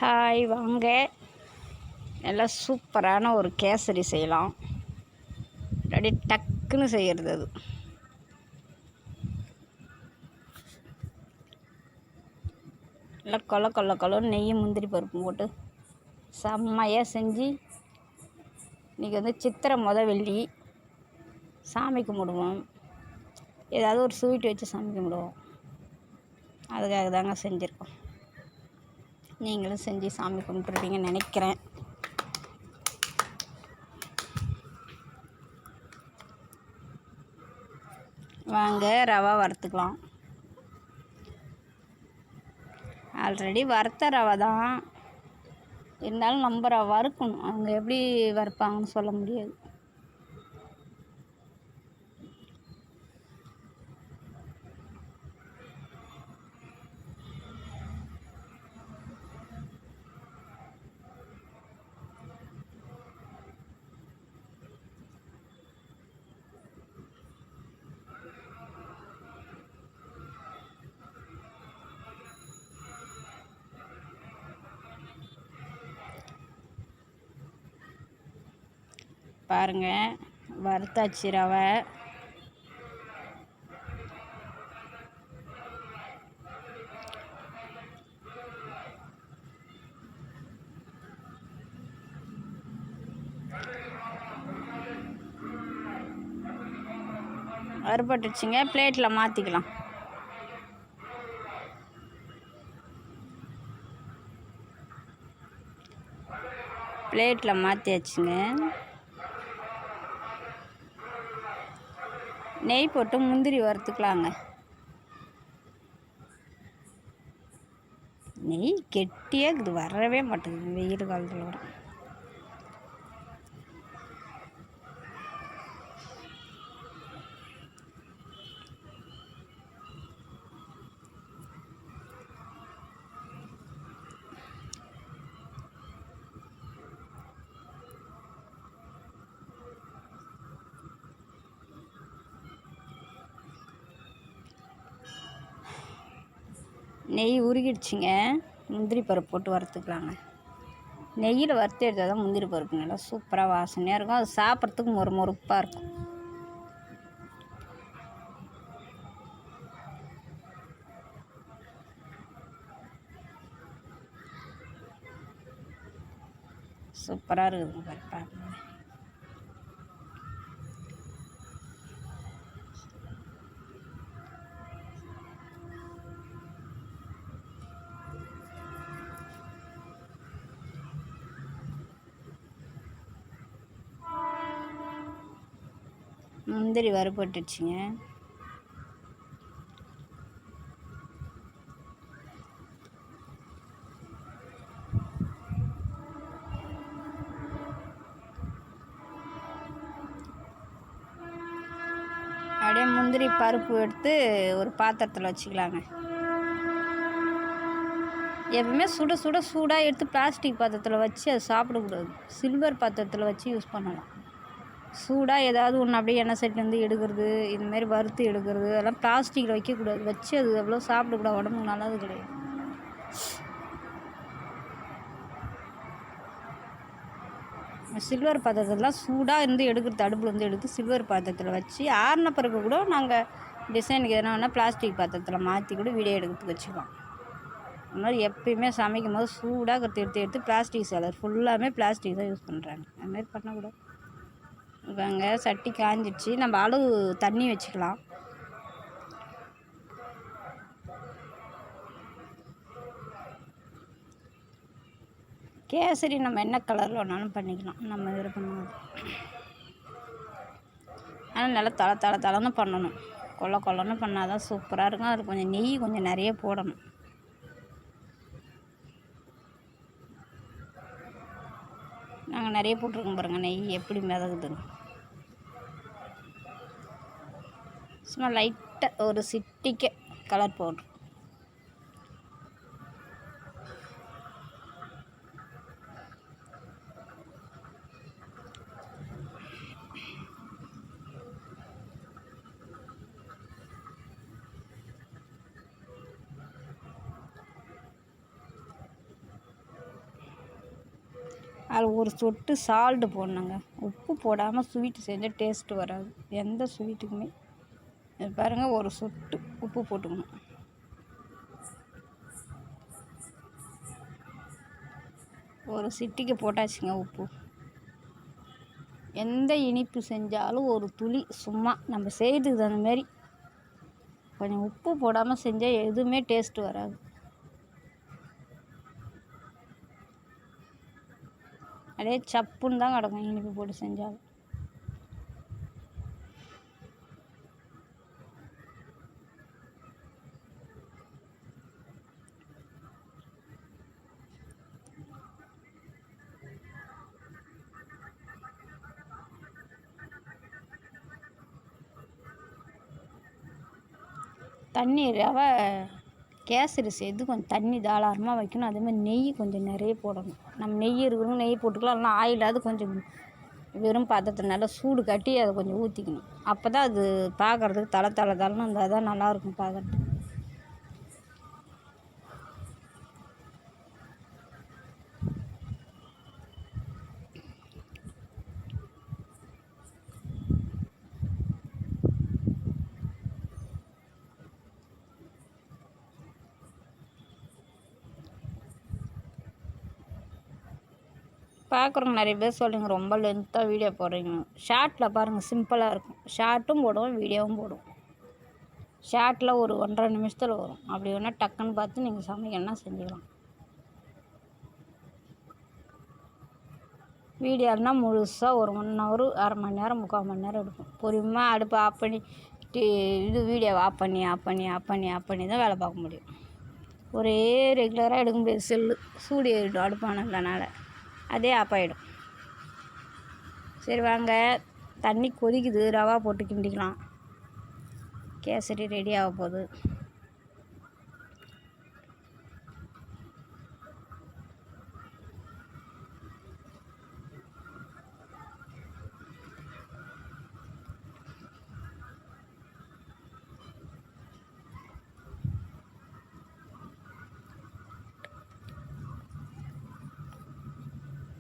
Hi வாங்க, நல்லா சூப்பரான ஒரு கேசரி செய்யலாம். அப்படியே டக்குன்னு செய்கிறது அது. நல்லா கொல்ல நெய் முந்திரி பருப்பு போட்டு செம்மையாக செஞ்சு, இன்றைக்கி சித்திரை வெள்ளி சாமி கும்பிடுவோம். ஏதாவது ஒரு ஸ்வீட் வச்சு சாமி கும்பிடுவோம். அதுக்காக தாங்க செஞ்சுருக்கோம். நீங்களும் செஞ்சு சாமி கும்பிட்டுருப்பீங்கன்னு நினைக்கிறேன். வாங்க ரவா வறுத்துக்கலாம். ஆல்ரெடி வறுத்த ரவை தான், இருந்தாலும் நம்ம ரவை வறுக்கணும். அவங்க எப்படி வறுப்பாங்கன்னு சொல்ல முடியாது. பாருங்கள், வறுத்தாச்சு ரவை. வறுபட்டுச்சுங்க, பிளேட்டில் மாற்றிக்கலாம். பிளேட்டில் மாற்றியாச்சுங்க. நெய் போட்டு முந்திரி வறுத்துக்கலாங்க. நெய் கெட்டியாக இது வரவே மாட்டேங்குது வெயில் காலத்தில் கூட. நெய் உருகிடுச்சிங்க. முந்திரி பருப்பு போட்டு வறுத்துக்கலாங்க. நெய்யில் வறுத்து எடுத்தால் தான் முந்திரி பருப்பு நல்லா சூப்பராக வாசனையாக இருக்கும். அது சாப்பிட்றதுக்கு மொறுப்பாக இருக்கும். சூப்பராக இருக்குதுங்க பருப்பு. முந்திரி வறுபட்டுச்சுங்க. அப்படியே முந்திரி பருப்பு எடுத்து ஒரு பாத்திரத்தில் வச்சுக்கலாங்க. எப்பவுமே சூடாக எடுத்து பிளாஸ்டிக் பாத்திரத்தில் வச்சு அதை சாப்பிடக்கூடாது. சில்வர் பாத்திரத்தில் வச்சு யூஸ் பண்ணலாம். சூடாக ஏதாவது ஒன்று அப்படியே எண்ணெய் சட்டிலேருந்து எடுக்கிறது, இதுமாரி வறுத்து எடுக்கிறது, அதெல்லாம் பிளாஸ்டிக்கில் வைக்கக்கூடாது. வச்சு அது எவ்வளோ சாப்பிடக்கூடாது, உடம்புக்கு நல்லது கிடையாது. சில்வர் பாத்திரத்துலாம் சூடாக இருந்து எடுக்கிறது, அடுப்பில் வந்து எடுத்து சில்வர் பாத்திரத்தில் வச்சு ஆறின பிறகு கூட நாங்கள் டிசைனுக்கு எதனா வேணால் பிளாஸ்டிக் பாத்திரத்தில் மாற்றி கூட வீடியோ எடுக்கிறதுக்கு வச்சுக்கலாம். அது மாதிரி எப்பயுமே சமைக்கும் போது சூடாக எடுத்து பிளாஸ்டிக் சேலர் ஃபுல்லாமே பிளாஸ்டிக் தான் யூஸ் பண்ணுறாங்க. அதுமாரி பண்ணக்கூடாது. இவங்க சட்டி காஞ்சிடுச்சு, நம்ம அளவு தண்ணி வச்சுக்கலாம். கேசரி நம்ம என்ன கலரில் வேணாலும் பண்ணிக்கலாம், நம்ம விருப்பம். ஆனால் நல்லா தளன்னு பண்ணணும். கொல்லன்னு பண்ணால் தான் சூப்பராக இருக்கும். அது கொஞ்சம் நெய் கொஞ்சம் நிறைய போடணும். நாங்கள் நிறைய போட்டிருக்கோம் பாருங்கள், நெய் எப்படி மிதகுதுன்னு. சும்மா லைட்டாக ஒரு சிட்டிக்க கலர் பவுட்ரு. அதில் ஒரு சொட்டு சால்ட்டு போடணுங்க. உப்பு போடாமல் ஸ்வீட்டு செஞ்சால் டேஸ்ட்டு வராது, எந்த ஸ்வீட்டுக்குமே. இது பாருங்கள், ஒரு சொட்டு உப்பு போட்டுக்கணும். ஒரு சிட்டிக்கு போட்டாச்சுங்க உப்பு. எந்த இனிப்பு செஞ்சாலும் ஒரு துளி சும்மா நம்ம செய்கிறதுக்கு தகுந்த மாரி கொஞ்சம் உப்பு போடாமல் செஞ்சால் எதுவுமே டேஸ்ட்டு வராது. அப்படியே சப்புன்னு தான் கிடக்கும் இனிப்பு போட்டு செஞ்சாலும். தண்ணி ரவை கேசரி செய்து கொஞ்சம் தண்ணி தாராளமாக வைக்கணும். அதேமாதிரி நெய் கொஞ்சம் நிறைய போடணும். நம்ம நெய் இருக்கிறவங்க நெய் போட்டுக்கலாம், இல்லைனா ஆயிலாவது கொஞ்சம் வெறும் பாத்திரத்தில் நல்லா சூடு கட்டி அதை கொஞ்சம் ஊற்றிக்கணும். அப்போ தான் அது பார்க்குறதுக்கு தளன்னு இருந்தால் தான் நல்லாயிருக்கும் பார்க்குறதுக்கு. பார்க்குறவங்க நிறைய பேர் சொல்லுங்கள் ரொம்ப லென்த்தாக வீடியோ போடுறீங்க. ஷார்ட்டில் பாருங்கள், சிம்பிளாக இருக்கும். ஷார்ட்டும் போடுவோம், வீடியோவும் போடுவோம். ஷார்ட்டில் ஒரு 1.5 நிமிஷத்தில் வரும். அப்படி வேணால் டக்குன்னு பார்த்து நீங்கள் சமைக்கணும்னா செஞ்சுக்கலாம். வீடியோனா முழுசாக ஒரு 1 ஹவர், அரை மணி நேரம், 3/4 மணி நேரம் எடுக்கும். பொறுமையாக அடுப்பை ஆஃப் பண்ணி இது வீடியோவை ஆஃப் பண்ணி தான் வேலை பார்க்க முடியும். ஒரே ரெகுலராக எடுக்க முடியாது. சூடு ஏறிடும் அடுப்பானதுனால, அதே ஆஃப் ஆகிடும். சரி வாங்க, தண்ணி கொதிக்குது, ரவா போட்டு கிண்டிக்கலாம். கேசரி ரெடி ஆக போகுது.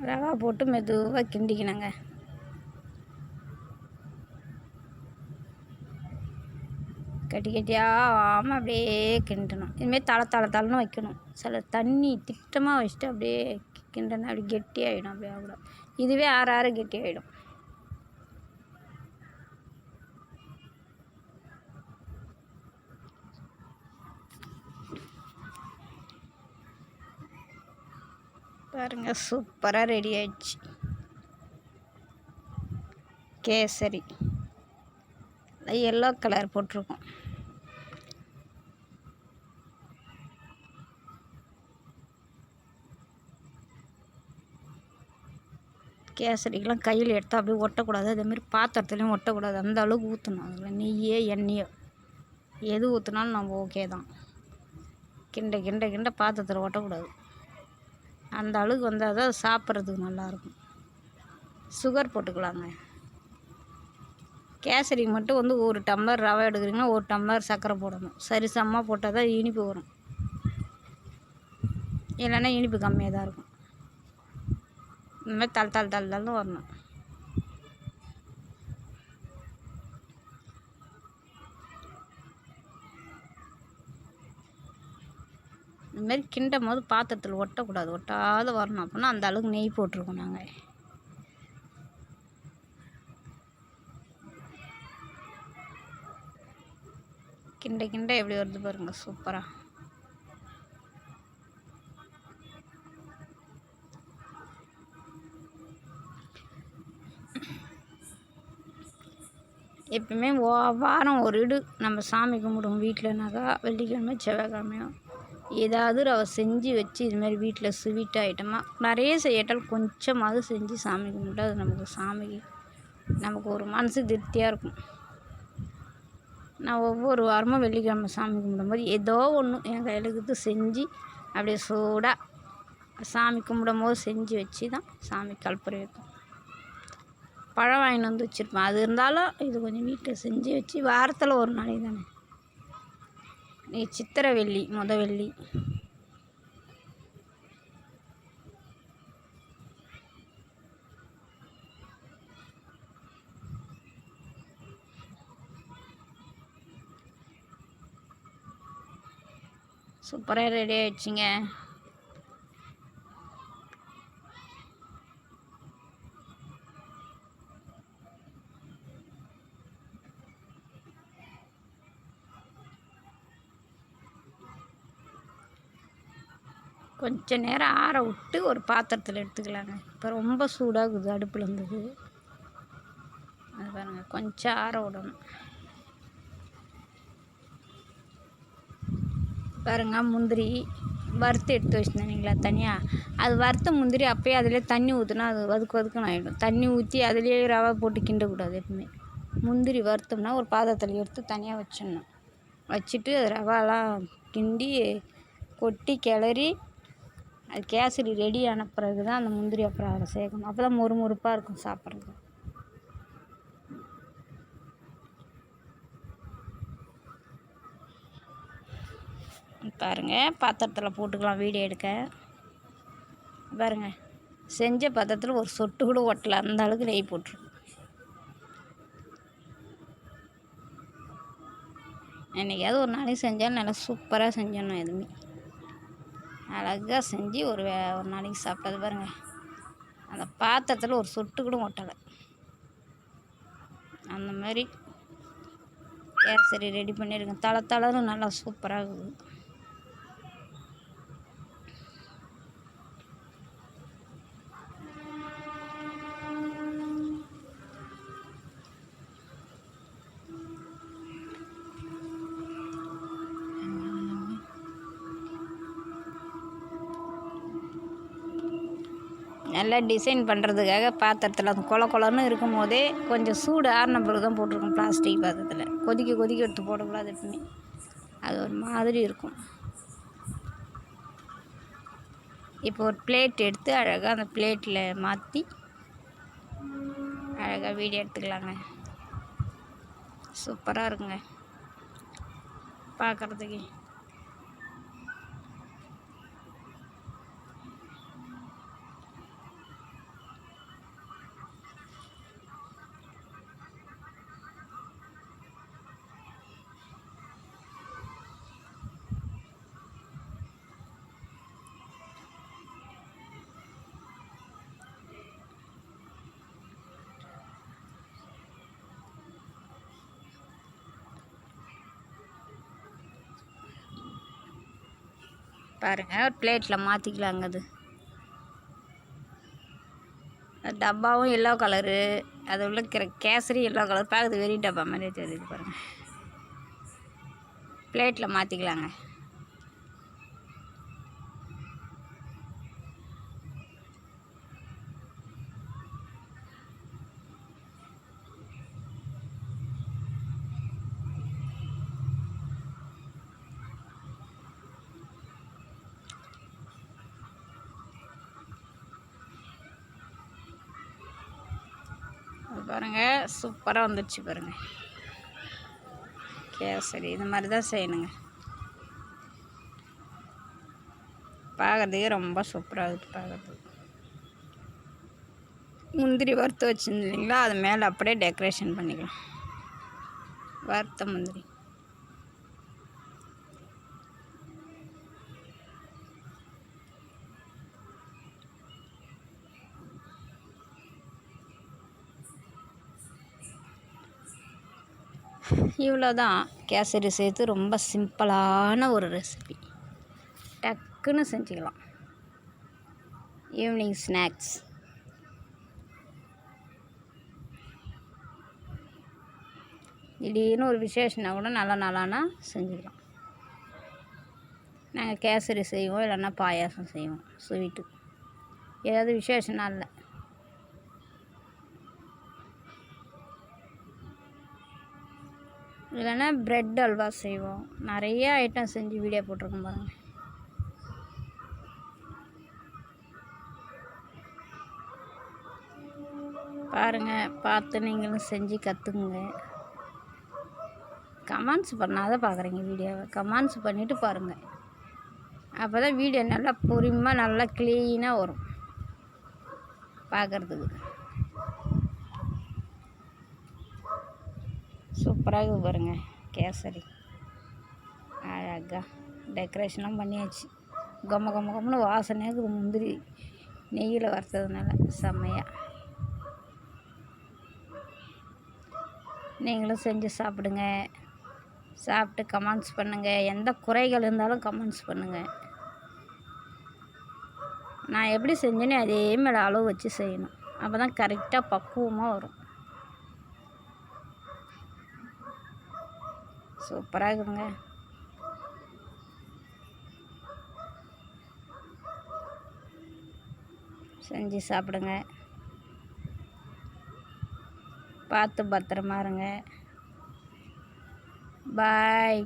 ரவா போட்டு மெதுவாக கிண்டிக்கணுங்க. கட்டியாக அப்படியே கிண்டணும். இதுமாரி தளன்னு வைக்கணும். சில தண்ணி திட்டமாக வச்சுட்டு அப்படியே கிண்டணும். அப்படி கெட்டியாகிடும். அப்படியே ஆகிடும். இதுவே ஆற கெட்டி ஆகிடும். பாருங்கள், சூப்பராக ரெடி ஆயிடுச்சு கேசரி. எல்லோ கலர் போட்டிருக்கோம். கேசரிக்கெலாம் கையில் எடுத்தால் அப்படியே ஒட்டக்கூடாது. அதேமாதிரி பாத்திரத்துலேயும் ஒட்டக்கூடாது. அந்த அளவுக்கு ஊற்றணும். அதில் நெய்யோ எண்ணெயோ எது ஊற்றினாலும் நம்ம ஓகே தான். கிண்ட பாத்திரத்தில் ஒட்டக்கூடாது. அந்த அளவுக்கு வந்தால் தான் சாப்பிட்றதுக்கு நல்லாயிருக்கும். சுகர் போட்டுக்கலாங்க. கேசரிக்கு மட்டும் 1 டம்ளர் ரவை எடுக்கிறீங்கன்னா 1 டம்ளர் சர்க்கரை போடணும். சரிசமமாக போட்டால் தான் இனிப்பு வரும். இல்லைன்னா இனிப்பு கம்மியாக தான் இருக்கும். இந்தமாதிரி தள்ளு வரணும். இந்தமாரி கிண்டும் போது பாத்திரத்தில் ஒட்டக்கூடாது, ஒட்டாத வரணும். அப்படின்னா அந்த அளவுக்கு நெய் போட்டிருக்கோம் நாங்கள். கிண்ட எப்படி வருது பாருங்கள், சூப்பராக. எப்பவுமே வாரம் ஒரு இடு நம்ம சாமி கும்பிடுவோம் வீட்டிலனாக்கா. வெள்ளிக்கிழமை செவ்வாய்க்கிழமையும் ஏதாவது ரவை செஞ்சு வச்சு இதுமாதிரி வீட்டில் ஸ்வீட் ஐட்டமாக நிறைய செய்யட்டாலும் கொஞ்சமாவது செஞ்சு சாமி கும்பிட்டா அது நமக்கு ஒரு மனசு திருப்தியாக இருக்கும். நான் ஒவ்வொரு வாரமும் வெள்ளிக்கிழமை சாமி கும்பிடும்போது ஏதோ ஒன்று என் கையில் இருக்கிறது செஞ்சு அப்படியே சூடாக சாமி கும்பிடும்போது செஞ்சு வச்சு தான் சாமி கல்புரை வைக்கும். பழம் வாங்கிட்டு வந்து வச்சுருப்பேன். அது இருந்தாலும் இது கொஞ்சம் வீட்டில் செஞ்சு வச்சு வாரத்தில் ஒரு நாளைக்கு தானே. நீ சித்திரை வெள்ளி வெள்ளி சூப்பராக ரெடி ஆகிடுச்சிங்க. கொஞ்சம் நேரம் ஆற விட்டு ஒரு பாத்திரத்தில் எடுத்துக்கலாங்க. இப்போ ரொம்ப சூடாகுது அடுப்பில் இருந்தது. அது பாருங்கள், கொஞ்சம் ஆற விடணும். பாருங்கள், முந்திரி வறுத்து எடுத்து வச்சுருந்தீங்களா தனியாக, அது வறுத்த முந்திரி அப்போயே அதிலே தண்ணி ஊற்றினா அது வதுக்குன்னு ஆகிடும். தண்ணி ஊற்றி அதிலே ரவை போட்டு கிண்டக்கூடாது எப்பவுமே. முந்திரி வறுத்தோம்னா ஒரு பாத்திரத்தில் எடுத்து தனியாக வச்சிடணும். வச்சுட்டு ரவாலாம் கிண்டி கொட்டி கிளறி அது கேசரி ரெடி ஆன பிறகு தான் அந்த முந்திரி அப்புறம் அதில் சேர்க்கணும். அப்போ தான் மொறுமொறுப்பாக இருக்கும் சாப்பிட்றதுக்கு. பாருங்கள், பாத்திரத்தில் போட்டுக்கலாம் வீடியோ எடுக்க. பாருங்கள், செஞ்ச பாத்திரத்தில் ஒரு சொட்டு கூட ஒட்டலை, அந்த அளவுக்கு நெய் போட்டுரும். என்றைக்காவது ஒரு நாளைக்கு செஞ்சாலும் நல்லா சூப்பராக செஞ்சிடணும். எதுவுமே அழகாக செஞ்சு ஒரு நாளைக்கு சாப்பிட்டது. பாருங்கள், அந்த பாத்திரத்தில் ஒரு சொட்டு கூட ஒட்டலை. அந்த மாதிரி கேசரி ரெடி பண்ணியிருக்கேன். தளரும் நல்லா சூப்பராக இருக்குது. நல்லா டிசைன் பண்ணுறதுக்காக பாத்திரத்தில் அது கொலன்னு இருக்கும் போதே கொஞ்சம் சூடு ஆறின பிறகு தான் போட்டிருக்கோம். பிளாஸ்டிக் பாத்திரத்தில் கொதிக்க எடுத்து போடக்கூடாது எப்பவுமே, அது ஒரு மாதிரி இருக்கும். இப்போ ஒரு பிளேட் எடுத்து அழகாக அந்த பிளேட்டில் மாற்றி அழகாக வீடியோ எடுத்துக்கலாங்க. சூப்பராக இருக்குங்க பார்க்குறதுக்கு. பாருங்கள், ஒரு பிளேட்டில் மாற்றிக்கலாங்க. அது டப்பாவும் எல்லோ கலரு, அது உள்ள கேசரி எல்லோ கலர், பார்க்குறது வெறி டப்பா மாதிரி தெரியுது. பாருங்கள், பிளேட்டில் மாற்றிக்கலாங்க. பாருங்கள், சூப்பராக வந்துடுச்சு. பாருங்கள், கேசரி இந்த மாதிரி தான் செய்யணுங்க. பார்க்குறதுக்கே ரொம்ப சூப்பராக இருக்குது. பார்க்குறதுக்கு முந்திரி வறுத்து வச்சுருந்தீங்களா, அது மேலே அப்படியே டெக்கரேஷன் பண்ணிக்கலாம். வறுத்த முந்திரி இவ்வளோ தான். கேசரி சேர்த்து ரொம்ப சிம்பிளான ஒரு ரெசிபி, டக்குன்னு செஞ்சுக்கலாம். Evening snacks. திடீர்னு ஒரு விசேஷம்னா கூட நல்ல நாளானா செஞ்சுக்கலாம். நாங்கள் கேசரி செய்வோம், இல்லைன்னா பாயாசம் செய்வோம். ஸ்வீட்டு ஏதாவது விசேஷ நாளில். இல்லைன்னா ப்ரெட் அல்வா செய்வோம். நிறைய ஐட்டம் செஞ்சு வீடியோ போட்டிருக்கோம். பாருங்கள், பாருங்கள், பார்த்து நீங்களும் செஞ்சு கற்றுக்குங்க. கமெண்ட்ஸ் பண்ணாத பார்க்குறீங்க வீடியோவை, கமெண்ட்ஸ் பண்ணிவிட்டு பாருங்கள். அப்போ தான் வீடியோ நல்லா பொறுமையாக நல்லா க்ளீனாக வரும் பார்க்குறதுக்கு. சூப்பராக பாருங்கள் கேசரி அழகாக. டெக்கரேஷன்லாம் பண்ணியாச்சு. கம்ம கம்ம கம்முன்னு வாசனையாக இருக்குது முந்திரி நெய்யில் வறுத்ததுனால செம்மையாக. நீங்களும் செஞ்சு சாப்பிடுங்க. சாப்பிட்டு கமெண்ட்ஸ் பண்ணுங்கள். எந்த குறைகள் இருந்தாலும் கமெண்ட்ஸ் பண்ணுங்கள். நான் எப்படி செஞ்சேனே அதே மாதிரி அளவு வச்சு செய்யணும். அப்போ தான் கரெக்டாக பக்குவமாக வரும். சூப்பராக இருக்குதுங்க. செஞ்சு சாப்பிடுங்க. பார்த்து பத்திரமா இருங்க. பாய்.